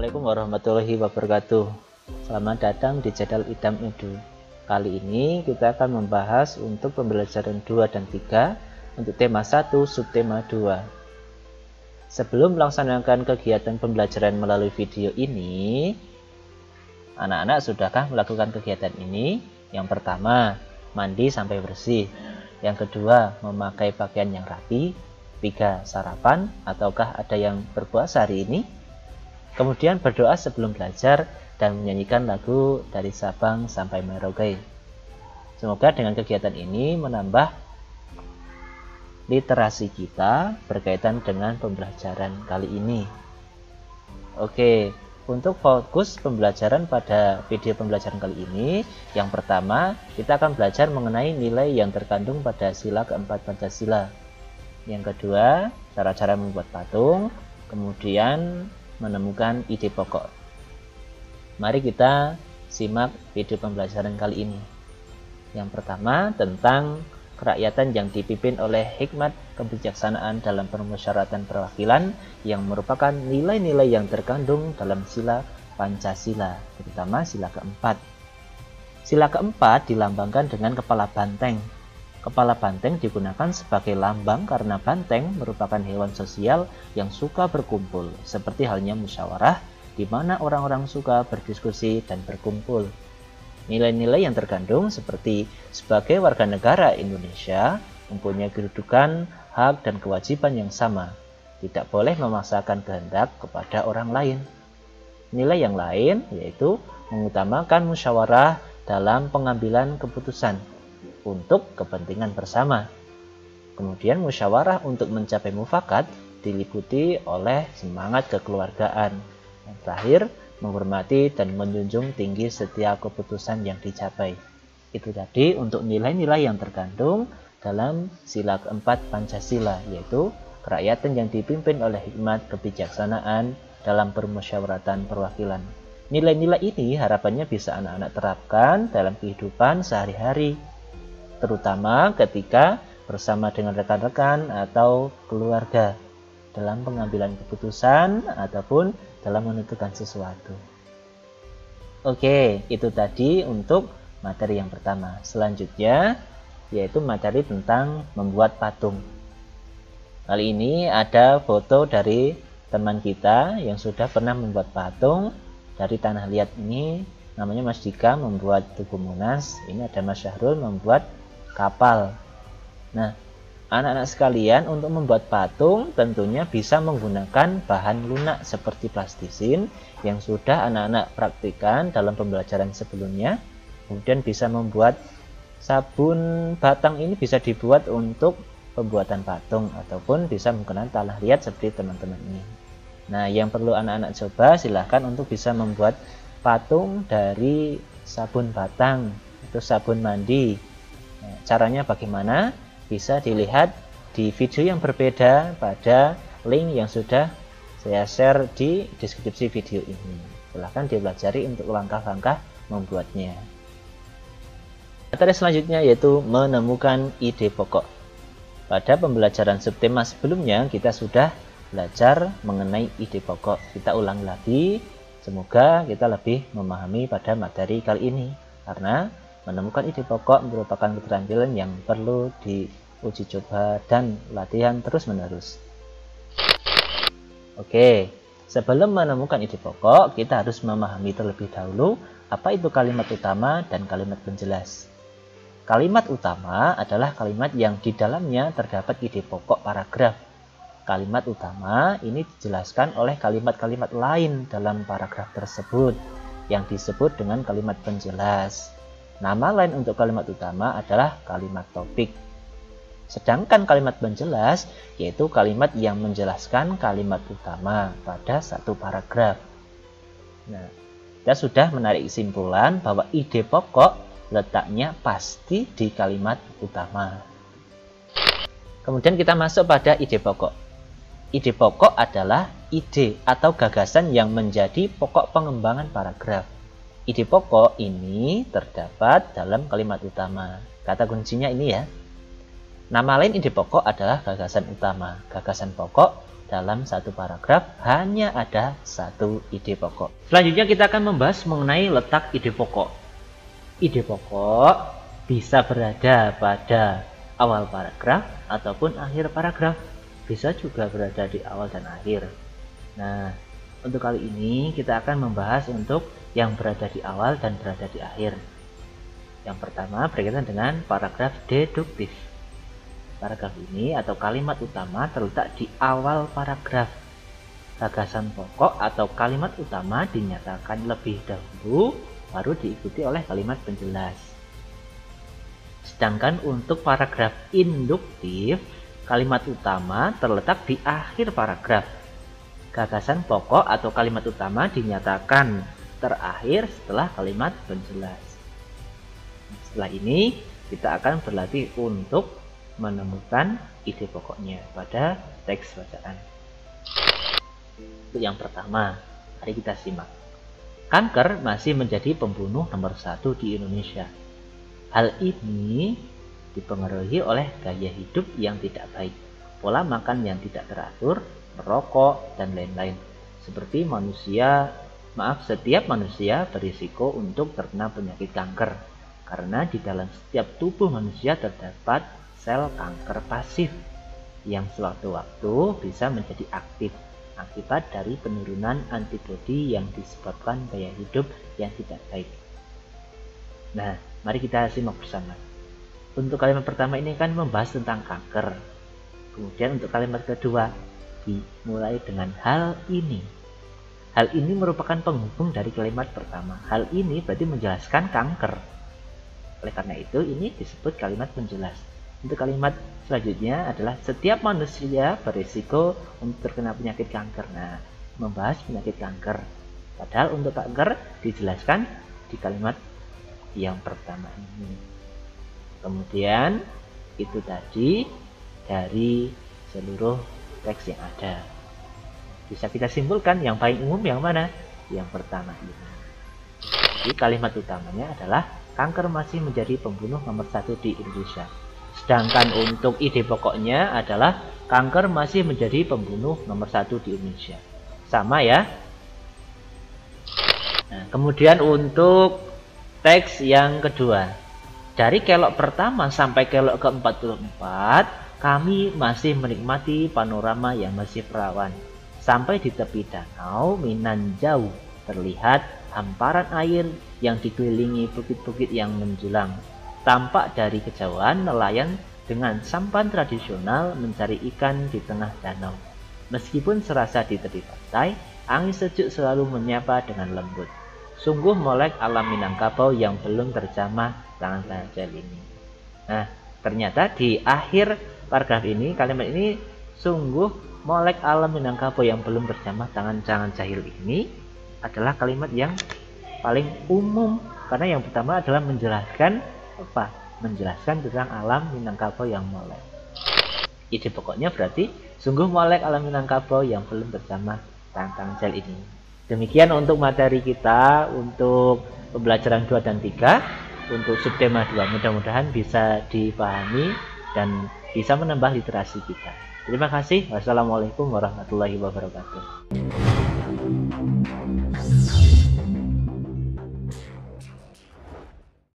Assalamualaikum warahmatullahi wabarakatuh. Selamat datang di channel Idam Edu. Kali ini kita akan membahas untuk pembelajaran 2 dan 3 untuk tema 1 subtema 2. Sebelum melaksanakan kegiatan pembelajaran melalui video ini, anak-anak sudahkah melakukan kegiatan ini? Yang pertama, mandi sampai bersih. Yang kedua, memakai pakaian yang rapi. 3, sarapan ataukah ada yang berpuasa hari ini? Kemudian berdoa sebelum belajar dan menyanyikan lagu dari Sabang sampai Merauke. Semoga dengan kegiatan ini menambah literasi kita berkaitan dengan pembelajaran kali ini. Oke, untuk fokus pembelajaran pada video pembelajaran kali ini, yang pertama kita akan belajar mengenai nilai yang terkandung pada sila keempat Pancasila. Yang kedua, cara-cara membuat patung, kemudian menemukan ide pokok. Mari kita simak video pembelajaran kali ini. Yang pertama tentang kerakyatan yang dipimpin oleh hikmat kebijaksanaan dalam permusyawaratan perwakilan yang merupakan nilai-nilai yang terkandung dalam sila Pancasila, terutama sila keempat. Sila keempat dilambangkan dengan kepala banteng. Kepala banteng digunakan sebagai lambang karena banteng merupakan hewan sosial yang suka berkumpul, seperti halnya musyawarah, di mana orang-orang suka berdiskusi dan berkumpul. Nilai-nilai yang terkandung seperti sebagai warga negara Indonesia mempunyai kedudukan, hak, dan kewajiban yang sama, tidak boleh memaksakan kehendak kepada orang lain. Nilai yang lain yaitu mengutamakan musyawarah dalam pengambilan keputusan untuk kepentingan bersama. Kemudian musyawarah untuk mencapai mufakat diliputi oleh semangat kekeluargaan. Yang terakhir, menghormati dan menjunjung tinggi setiap keputusan yang dicapai. Itu tadi untuk nilai-nilai yang terkandung dalam sila keempat Pancasila, yaitu kerakyatan yang dipimpin oleh hikmat kebijaksanaan dalam permusyawaratan perwakilan. Nilai-nilai ini harapannya bisa anak-anak terapkan dalam kehidupan sehari-hari, terutama ketika bersama dengan rekan-rekan atau keluarga dalam pengambilan keputusan ataupun dalam menentukan sesuatu. Oke, itu tadi untuk materi yang pertama. Selanjutnya yaitu materi tentang membuat patung. Kali ini ada foto dari teman kita yang sudah pernah membuat patung dari tanah liat ini, namanya Mas Dika membuat Tugu Monas. Ini ada Mas Syahrul membuat kapal. Nah, anak-anak sekalian, untuk membuat patung tentunya bisa menggunakan bahan lunak seperti plastisin yang sudah anak-anak praktikkan dalam pembelajaran sebelumnya. Kemudian bisa membuat sabun batang, ini bisa dibuat untuk pembuatan patung ataupun bisa menggunakan tanah liat seperti teman-teman ini. Nah, yang perlu anak-anak coba silahkan untuk bisa membuat patung dari sabun batang atau sabun mandi. Caranya bagaimana? Bisa dilihat di video yang berbeda pada link yang sudah saya share di deskripsi video ini. Silahkan dipelajari untuk langkah-langkah membuatnya. Materi selanjutnya yaitu menemukan ide pokok. Pada pembelajaran subtema sebelumnya kita sudah belajar mengenai ide pokok. Kita ulang lagi, semoga kita lebih memahami pada materi kali ini, karena menemukan ide pokok merupakan keterampilan yang perlu diuji coba dan latihan terus-menerus. Oke, sebelum menemukan ide pokok, kita harus memahami terlebih dahulu apa itu kalimat utama dan kalimat penjelas. Kalimat utama adalah kalimat yang di dalamnya terdapat ide pokok paragraf. Kalimat utama ini dijelaskan oleh kalimat-kalimat lain dalam paragraf tersebut yang disebut dengan kalimat penjelas. Nama lain untuk kalimat utama adalah kalimat topik. Sedangkan kalimat penjelas yaitu kalimat yang menjelaskan kalimat utama pada satu paragraf. Nah, kita sudah menarik kesimpulan bahwa ide pokok letaknya pasti di kalimat utama. Kemudian kita masuk pada ide pokok. Ide pokok adalah ide atau gagasan yang menjadi pokok pengembangan paragraf. Ide pokok ini terdapat dalam kalimat utama. Kata kuncinya ini ya. Nama lain ide pokok adalah gagasan utama. Gagasan pokok dalam satu paragraf hanya ada satu ide pokok. Selanjutnya kita akan membahas mengenai letak ide pokok. Ide pokok bisa berada pada awal paragraf ataupun akhir paragraf. Bisa juga berada di awal dan akhir. Nah, untuk kali ini kita akan membahas untuk yang berada di awal dan berada di akhir. Yang pertama berkaitan dengan paragraf deduktif. Paragraf ini atau kalimat utama terletak di awal paragraf. Gagasan pokok atau kalimat utama dinyatakan lebih dahulu, baru diikuti oleh kalimat penjelas. Sedangkan untuk paragraf induktif, kalimat utama terletak di akhir paragraf. Gagasan pokok atau kalimat utama dinyatakan terakhir setelah kalimat penjelas. Setelah ini kita akan berlatih untuk menemukan ide pokoknya pada teks bacaan. Untuk yang pertama, mari kita simak. Kanker masih menjadi pembunuh nomor 1 di Indonesia. Hal ini dipengaruhi oleh gaya hidup yang tidak baik, pola makan yang tidak teratur, merokok, dan lain-lain. Setiap manusia berisiko untuk terkena penyakit kanker, karena di dalam setiap tubuh manusia terdapat sel kanker pasif yang sewaktu-waktu bisa menjadi aktif akibat dari penurunan antibodi yang disebabkan gaya hidup yang tidak baik. Nah, mari kita simak bersama. Untuk kalimat pertama ini kan membahas tentang kanker. Kemudian untuk kalimat kedua dimulai dengan hal ini. Hal ini merupakan penghubung dari kalimat pertama. Hal ini berarti menjelaskan kanker. Oleh karena itu ini disebut kalimat penjelas. Untuk kalimat selanjutnya adalah setiap manusia berisiko untuk terkena penyakit kanker. Nah, membahas penyakit kanker. Padahal untuk kanker dijelaskan di kalimat yang pertama ini. Kemudian itu tadi dari seluruh teks yang ada. Bisa kita simpulkan yang paling umum yang mana? Yang pertama ini. Jadi kalimat utamanya adalah kanker masih menjadi pembunuh nomor 1 di Indonesia. Sedangkan untuk ide pokoknya adalah kanker masih menjadi pembunuh nomor 1 di Indonesia. Sama ya. Nah, kemudian untuk teks yang kedua. Dari kelok pertama sampai kelok ke-44, kami masih menikmati panorama yang masih perawan. Sampai di tepi danau Minan jauh terlihat hamparan air yang dikelilingi bukit-bukit yang menjulang. Tampak dari kejauhan nelayan dengan sampan tradisional mencari ikan di tengah danau. Meskipun serasa di tepi pantai, angin sejuk selalu menyapa dengan lembut. Sungguh molek alam Minangkabau yang belum terjamah tangan jahil ini. Nah, ternyata di akhir paragraf ini, kalimat ini sungguh molek alam Minangkabau yang belum terjamah tangan jahil ini adalah kalimat yang paling umum, karena yang pertama adalah menjelaskan menjelaskan tentang alam Minangkabau yang molek. Ide pokoknya berarti sungguh molek alam Minangkabau yang belum terjamah tangan jahil ini. Demikian untuk materi kita untuk pembelajaran 2 dan 3 untuk subtema 2. Mudah-mudahan bisa dipahami dan bisa menambah literasi kita. Terima kasih. Wassalamualaikum warahmatullahi wabarakatuh.